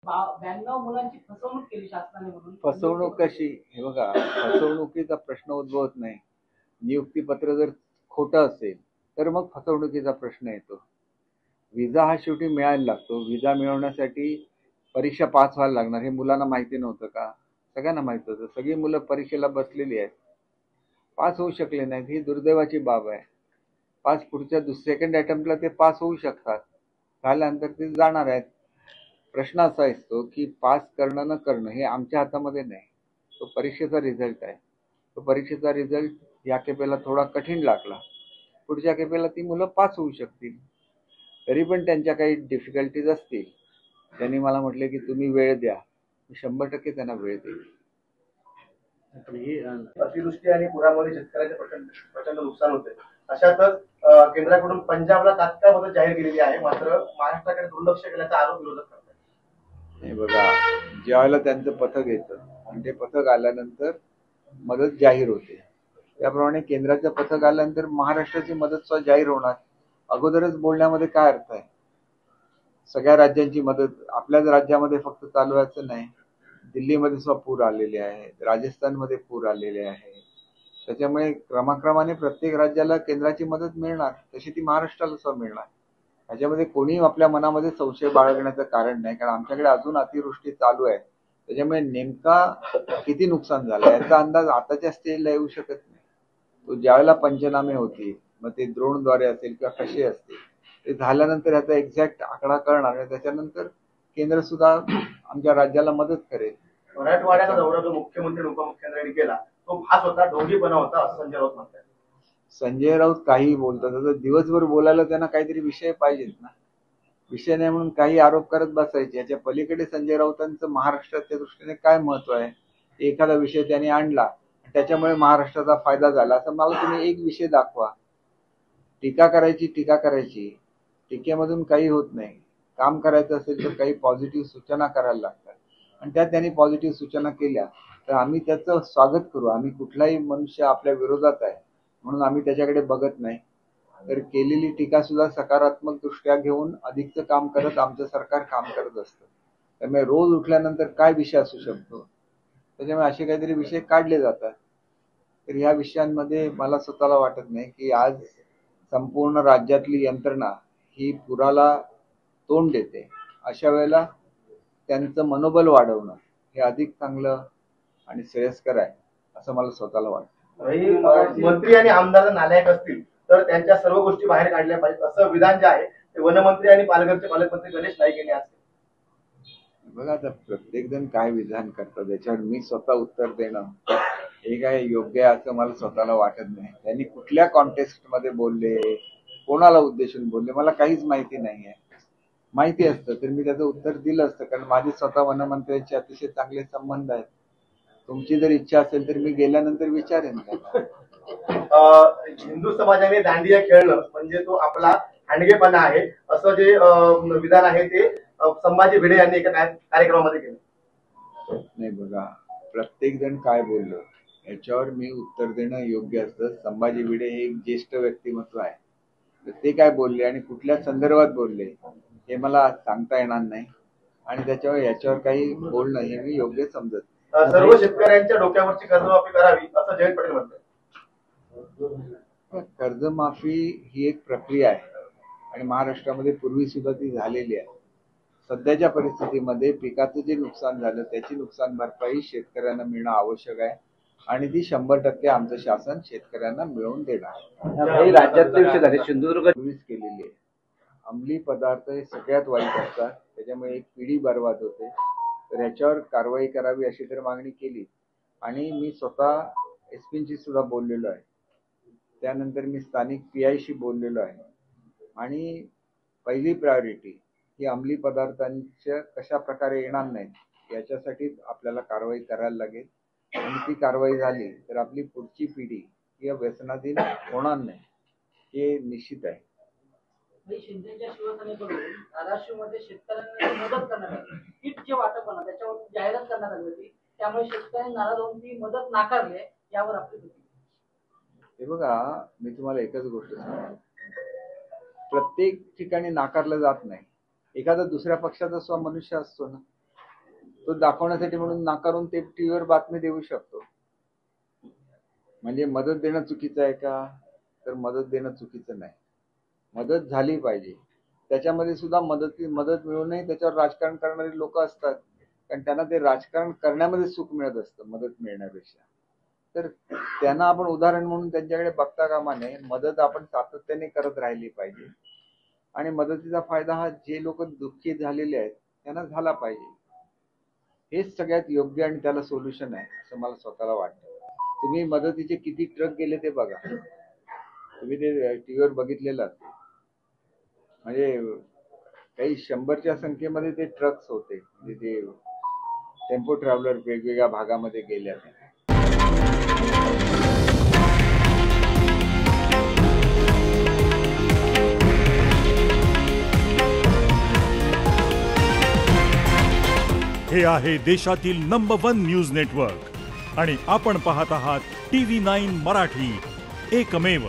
92 मुलांची फसवणूक केली शासनाने म्हणून. फसवणूक कशी? हे बघा, फसवणुकीचा प्रश्न उद्भवत नाही. नियुक्तीपत्र जर खोटं असेल तर मग फसवणुकीचा प्रश्न येतो. विजा हा शेवटी मिळायला लागतो. विजा मिळवण्यासाठी परीक्षा पास व्हायला लागणार, हे मुलांना माहिती नव्हतं का? सगळ्यांना माहिती होतं. सगळी मुलं परीक्षेला बसलेली आहेत, पास होऊ शकले नाहीत. ही दुर्दैवाची बाब आहे. पास पुढच्या सेकंड अटेम्प्टला ते पास होऊ शकतात, झाल्यानंतर ते जाणार आहेत. प्रश्न असा असतो की पास करणं न करणं हे आमच्या हातामध्ये नाही. तो परीक्षेचा रिझल्ट आहे. तो परीक्षेचा रिझल्ट या खेपेला थोडा कठीण लागला, पुढच्या खेपेला ती मुलं पास होऊ शकतील. तरी पण त्यांच्या काही डिफिकल्टीज असतील. त्यांनी मला म्हटले की तुम्ही वेळ द्या. मी 100% त्यांना वेळ देईल. अतिवृष्टी आणि पुरामुळे शेतकऱ्याचे प्रचंड नुकसान होते. अशातच केंद्राकडून पंजाबला तात्काळ मदत जाहीर केलेली आहे, मात्र महाराष्ट्राकडे दुर्लक्ष केल्याचा आरोप विरोधक करतात. हे बघा, ज्यावेळेला त्यांचं पथक येतं आणि ते पथक आल्यानंतर मदत जाहीर होते, त्याप्रमाणे केंद्राचं पथक आल्यानंतर महाराष्ट्राची मदत सुद्धा जाहीर होणार. अगोदरच बोलण्यामध्ये काय अर्थ आहे? सगळ्या राज्यांची मदत आपल्याच राज्यामध्ये फक्त चालू आहे असं नाही. दिल्लीमध्ये सुद्धा पूर आलेले आहेत, राजस्थानमध्ये पूर आलेले आहे. त्याच्यामुळे क्रमाक्रमाने प्रत्येक राज्याला केंद्राची मदत मिळणार, तशी ती महाराष्ट्राला सुद्धा मिळणार. त्याच्यामध्ये कोणी आपल्या मनामध्ये संशय बाळगण्याचं कारण नाही, कारण आमच्याकडे अजून अतिवृष्टी चालू आहे. त्याच्यामुळे नेमका किती नुकसान झालं याचा अंदाज आताच्या स्टेजला येऊ शकत नाही. तो ज्यावेळेला पंचनामे होतील, मग ते ड्रोनद्वारे असेल किंवा कसे असतील, ते झाल्यानंतर याचा एक्झॅक्ट आकडा कळणार आहे. त्याच्यानंतर केंद्र सुद्धा आमच्या राज्याला मदत करेल. मराठवाड्याचा दौरा जो मुख्यमंत्री उपमुख्यमंत्र्यांनी केला तो भास होता, ढोंगीपणा होता, असं संजय राऊत म्हणतात. संजय राऊत काही बोलतात, आता दिवसभर बोलायला त्यांना काहीतरी विषय पाहिजेत ना. विषय नाही म्हणून काही आरोप करत बसायचे. याच्या पलीकडे संजय राऊतांचं महाराष्ट्राच्या दृष्टीने काय महत्व आहे? एखादा विषय त्यांनी आणला, त्याच्यामुळे महाराष्ट्राचा फायदा झाला असं मला तुम्ही एक विषय दाखवा. टीका करायची, टीकेमधून काही होत नाही. काम करायचं असेल तर काही पॉझिटिव्ह सूचना करायला लागतात, आणि त्या त्यांनी पॉझिटिव्ह सूचना केल्या तर आम्ही त्याचं स्वागत करू. आम्ही कुठलाही मनुष्य आपल्या विरोधात आहे म्हणून आम्ही त्याच्याकडे बघत नाही. तर केलेली टीका सुद्धा सकारात्मक दृष्ट्या घेऊन अधिकचं काम करत आमचं सरकार काम करत असतं. त्यामुळे रोज उठल्यानंतर काय विषय असू शकतो, त्याच्यामुळे असे काहीतरी विषय काढले जातात. तर ह्या विषयांमध्ये मला स्वतःला वाटत नाही की आज संपूर्ण राज्यातली यंत्रणा ही पुराला तोंड देते. अशा वेळेला त्यांचं मनोबल वाढवणं हे अधिक चांगलं आणि श्रेयस्कर आहे असं मला स्वतःला वाटतं. मंत्री आणि आमदार नालायक असतील तर त्यांच्या सर्व गोष्टी बाहेर काढल्या पाहिजेत, असं विधान जे आहे ते वनमंत्री आणि पालघरचे पालकमंत्री गणेश नाईक यांनी आज केलं. बघा, आता प्रत्येक जण काय विधान करतात याच्यावर मी स्वतः उत्तर देणं हे काय योग्य आहे असं मला स्वतःला वाटत नाही. त्यांनी कुठल्या कॉन्टेक्स्ट मध्ये बोलले, कोणाला उद्देशून बोलले, मला काहीच माहिती नाहीये. माहिती असतं तर मी त्याचं उत्तर दिलं असतं, कारण माझे स्वतः वनमंत्र्यांचे अतिशय चांगले संबंध आहेत. तुमची जर इच्छा असेल तर मी गेल्यानंतर विचारेन. हिंदू समाजाने दांडिया खेळणं म्हणजे तो आपला हांडगेपणा आहे, असं जे विधान आहे ते संभाजी भिडे यांनी एका कार्यक्रमामध्ये केलं. नाही बघा, प्रत्येक जण काय बोललो याच्यावर मी उत्तर देणं योग्य असतं. संभाजी भिडे हे एक ज्येष्ठ व्यक्तिमत्व आहे, तर ते काय बोलले आणि कुठल्या संदर्भात बोलले हे मला सांगता येणार नाही, आणि त्याच्यावर याच्यावर काही बोलणं हे मी योग्य समजत. सर्व शेतकऱ्यांच्या डोक्यावरची कर्जमाफी करावी असं जयंत पाटील म्हणतात. कर्जमाफी ही एक प्रक्रिया आहे आणि महाराष्ट्रामध्ये पूर्वी सुद्धा ती झालेली आहे. सध्याच्या परिस्थितीमध्ये पिकाचं जे नुकसान झालं त्याची नुकसान भरपाई शेतकऱ्यांना मिळणं आवश्यक आहे, आणि ती 100% आमचं शासन शेतकऱ्यांना मिळवून देणार. राज्यातले विषय झाले, सिंधुदुर्ग केलेली आहे. अंमली पदार्थ हे सगळ्यात वाईट असतात, त्याच्यामुळे एक पिढी बर्बाद होते. तर ह्याच्यावर कारवाई करावी अशी तर मागणी केली, आणि मी स्वतः एसपींशी सुद्धा बोललेलो आहे. त्यानंतर मी स्थानिक PI शी बोललेलो आहे, आणि पहिली प्रायोरिटी ही अंमली पदार्थांच्या कशा प्रकारे येणार नाहीत याच्यासाठी आपल्याला कारवाई करायला लागेल. आणि ती कारवाई झाली तर आपली पुढची पिढी ही व्यसनाधीन होणार नाही, हे निश्चित आहे. शिंदेच्या शिवसेनेकडून धाराशिवमध्ये शेतकऱ्यांना मदत करण्यात आली, किट जे वाटप होणार त्याच्यावर जाहिरात करण्यात आली होती, त्यामुळे शेतकऱ्यांनी नाराज होऊन ती मदत नाकारली. यावर आपली होती. हे बघा, मी तुम्हाला एकच गोष्ट सांगतो, प्रत्येक ठिकाणी नाकारलं जात नाही. एखादा दुसऱ्या पक्षाचा सुद्धा मनुष्य असतो ना, तो दाखवण्यासाठी म्हणून नाकारून ते टीव्हीवर बातमी देऊ शकतो. म्हणजे मदत देणं चुकीचं आहे का? तर मदत देणं चुकीचं नाही. मदत झाली पाहिजे. त्याच्यामध्ये सुद्धा मदत मिळूनही त्याच्यावर राजकारण करणारे लोक असतात, कारण त्यांना ते राजकारण करण्यामध्ये सुख मिळत असतं मदत मिळण्यापेक्षा. तर त्यांना आपण उदाहरण म्हणून त्यांच्याकडे बघता कामा नये. मदत आपण सातत्याने करत राहिली पाहिजे आणि मदतीचा फायदा हा जे लोक दुःखी झालेले आहेत त्यांना झाला पाहिजे. हेच सगळ्यात योग्य आणि त्याला सोल्युशन आहे असं मला स्वतःला वाटतं. तुम्ही मदतीचे किती ट्रक गेले ते बघा. तुम्ही ते टीव्हीवर बघितलेलं असेल. म्हणजे काही 100च्या संख्येमध्ये ते ट्रक्स होते, म्हणजे ते टेम्पो ट्रॅव्हलर वेगवेगळ्या भागामध्ये गेले. हे आहे देशातील नंबर 1 न्यूज नेटवर्क आणि आपण पाहत आहात TV9 मराठी, एकमेव.